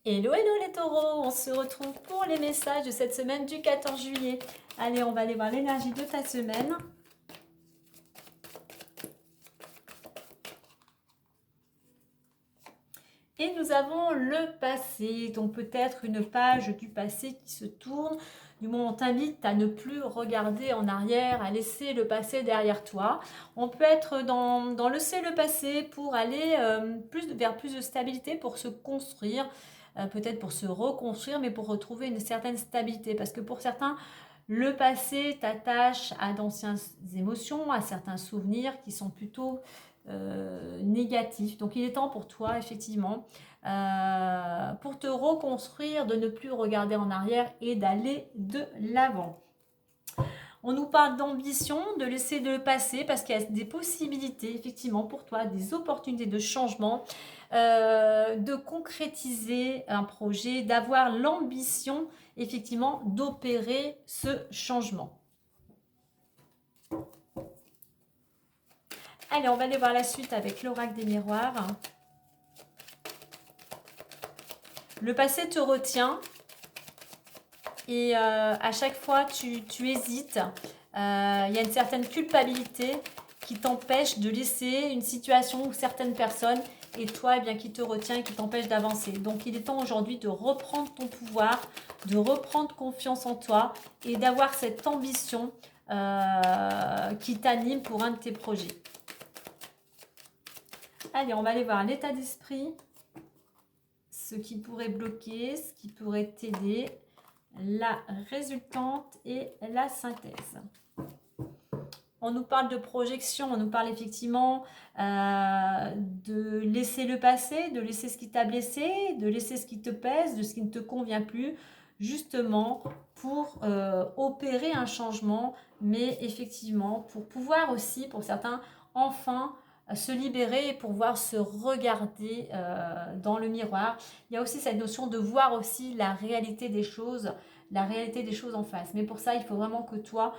Hello, hello les taureaux, on se retrouve pour les messages de cette semaine du 14 juillet. Allez, on va aller voir l'énergie de ta semaine. Et nous avons le passé, donc peut-être une page du passé qui se tourne. Du moment où on t'invite à ne plus regarder en arrière, à laisser le passé derrière toi. On peut être dans laisser le passé pour aller vers plus de stabilité, pour se construire, peut-être pour se reconstruire, mais pour retrouver une certaine stabilité. Parce que pour certains, le passé t'attache à d'anciennes émotions, à certains souvenirs qui sont plutôt négatifs. Donc il est temps pour toi, effectivement, pour te reconstruire, de ne plus regarder en arrière et d'aller de l'avant. On nous parle d'ambition, de laisser le passé parce qu'il y a des possibilités, effectivement, pour toi, des opportunités de changement, de concrétiser un projet, d'avoir l'ambition, effectivement, d'opérer ce changement. Allez, on va aller voir la suite avec l'oracle des miroirs. Le passé te retient et à chaque fois tu hésites. Il y a une certaine culpabilité qui t'empêche de laisser une situation ou certaines personnes et toi, eh bien, qui te retient et qui t'empêche d'avancer. Donc il est temps aujourd'hui de reprendre ton pouvoir, de reprendre confiance en toi et d'avoir cette ambition qui t'anime pour un de tes projets. Allez, on va aller voir l'état d'esprit, ce qui pourrait bloquer, ce qui pourrait t'aider, la résultante et la synthèse. On nous parle de projection, on nous parle effectivement de laisser le passé, de laisser ce qui t'a blessé, de laisser ce qui te pèse, de ce qui ne te convient plus, justement pour opérer un changement, mais effectivement pour pouvoir aussi, pour certains, enfin se libérer et pouvoir se regarder dans le miroir. Il y a aussi cette notion de voir aussi la réalité des choses en face. Mais pour ça, il faut vraiment que toi,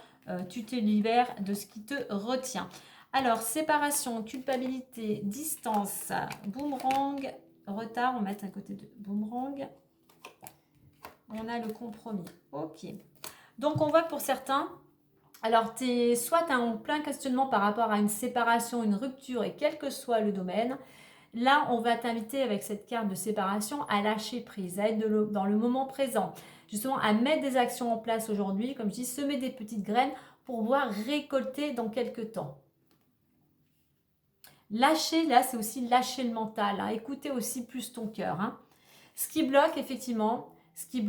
tu te libères de ce qui te retient. Alors, séparation, culpabilité, distance, boomerang, retard, on va mettre un côté de boomerang. On a le compromis. Ok. Donc, on voit que pour certains, alors soit tu es en plein questionnement par rapport à une séparation, une rupture, et quel que soit le domaine, là, on va t'inviter avec cette carte de séparation à lâcher prise, à être dans le moment présent. Justement, à mettre des actions en place aujourd'hui, comme je dis, semer des petites graines pour pouvoir récolter dans quelques temps. Lâcher, là, c'est aussi lâcher le mental. Hein. Écouter aussi plus ton cœur. Hein. Ce qui bloque, effectivement, il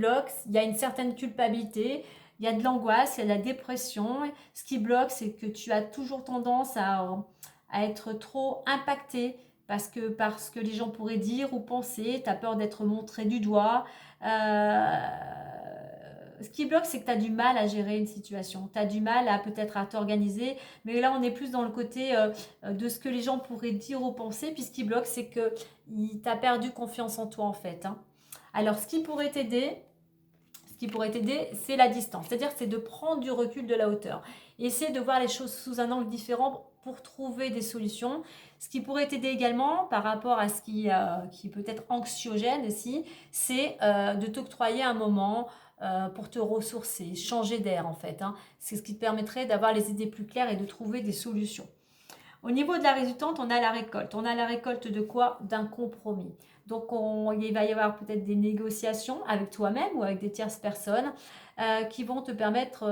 y a une certaine culpabilité, il y a de l'angoisse, il y a de la dépression. Ce qui bloque, c'est que tu as toujours tendance à être trop impacté parce que les gens pourraient dire ou penser, tu as peur d'être montré du doigt. Ce qui bloque, c'est que tu as du mal à gérer une situation. Tu as du mal à peut-être à t'organiser. Mais là, on est plus dans le côté de ce que les gens pourraient dire ou penser. Puis ce qui bloque, c'est que tu as perdu confiance en toi, en fait. Hein. Alors, ce qui pourrait t'aider, c'est la distance. C'est-à-dire, c'est de prendre du recul, de la hauteur. Essayer de voir les choses sous un angle différent pour trouver des solutions. Ce qui pourrait t'aider également par rapport à ce qui peut être anxiogène aussi, c'est de t'octroyer un moment pour te ressourcer, changer d'air en fait. Hein. C'est ce qui te permettrait d'avoir les idées plus claires et de trouver des solutions. Au niveau de la résultante, on a la récolte. On a la récolte de quoi? D'un compromis. Donc, il va y avoir peut-être des négociations avec toi-même ou avec des tierces personnes qui vont te permettre,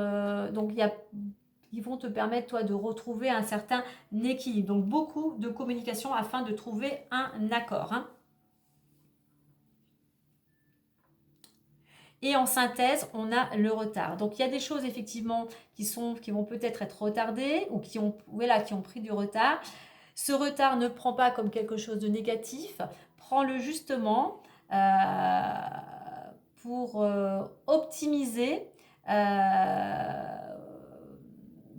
ils vont te permettre, toi, de retrouver un certain équilibre. Donc, beaucoup de communication afin de trouver un accord. Hein. Et en synthèse, on a le retard. Donc il y a des choses effectivement qui vont peut-être être retardées ou qui ont pris du retard. Ce retard ne prend pas comme quelque chose de négatif. Prends-le justement pour optimiser,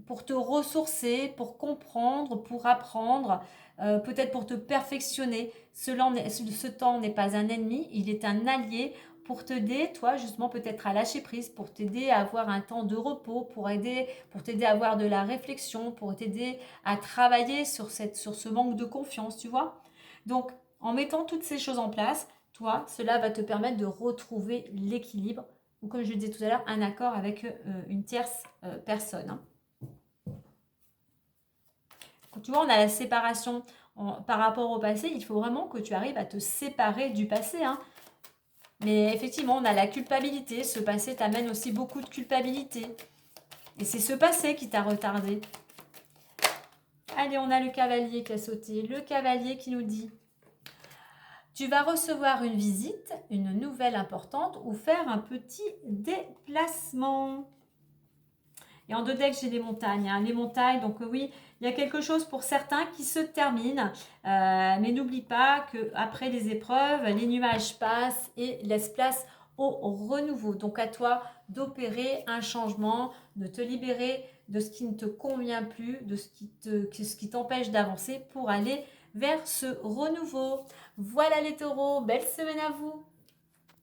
pour te ressourcer, pour comprendre, pour apprendre, peut-être pour te perfectionner. Ce temps n'est pas un ennemi, il est un allié pour t'aider, toi, justement, peut-être à lâcher prise, pour t'aider à avoir un temps de repos, pour t'aider à avoir de la réflexion, pour t'aider à travailler sur ce manque de confiance, tu vois. Donc, en mettant toutes ces choses en place, toi, cela va te permettre de retrouver l'équilibre ou comme je le disais tout à l'heure, un accord avec une tierce personne. Hein. Tu vois, on a la séparation par rapport au passé. Il faut vraiment que tu arrives à te séparer du passé. Hein. Mais effectivement, on a la culpabilité. Ce passé t'amène aussi beaucoup de culpabilité. Et c'est ce passé qui t'a retardé. Allez, on a le cavalier qui a sauté. Le cavalier qui nous dit: tu vas recevoir une visite, une nouvelle importante ou faire un petit déplacement. Et en 2 decks, j'ai les montagnes. Hein. Les montagnes, donc oui, il y a quelque chose pour certains qui se termine. Mais n'oublie pas qu'après les épreuves, les nuages passent et laissent place au renouveau. Donc à toi d'opérer un changement, de te libérer de ce qui ne te convient plus, de ce qui t'empêche d'avancer pour aller vers ce renouveau. Voilà les taureaux, belle semaine à vous!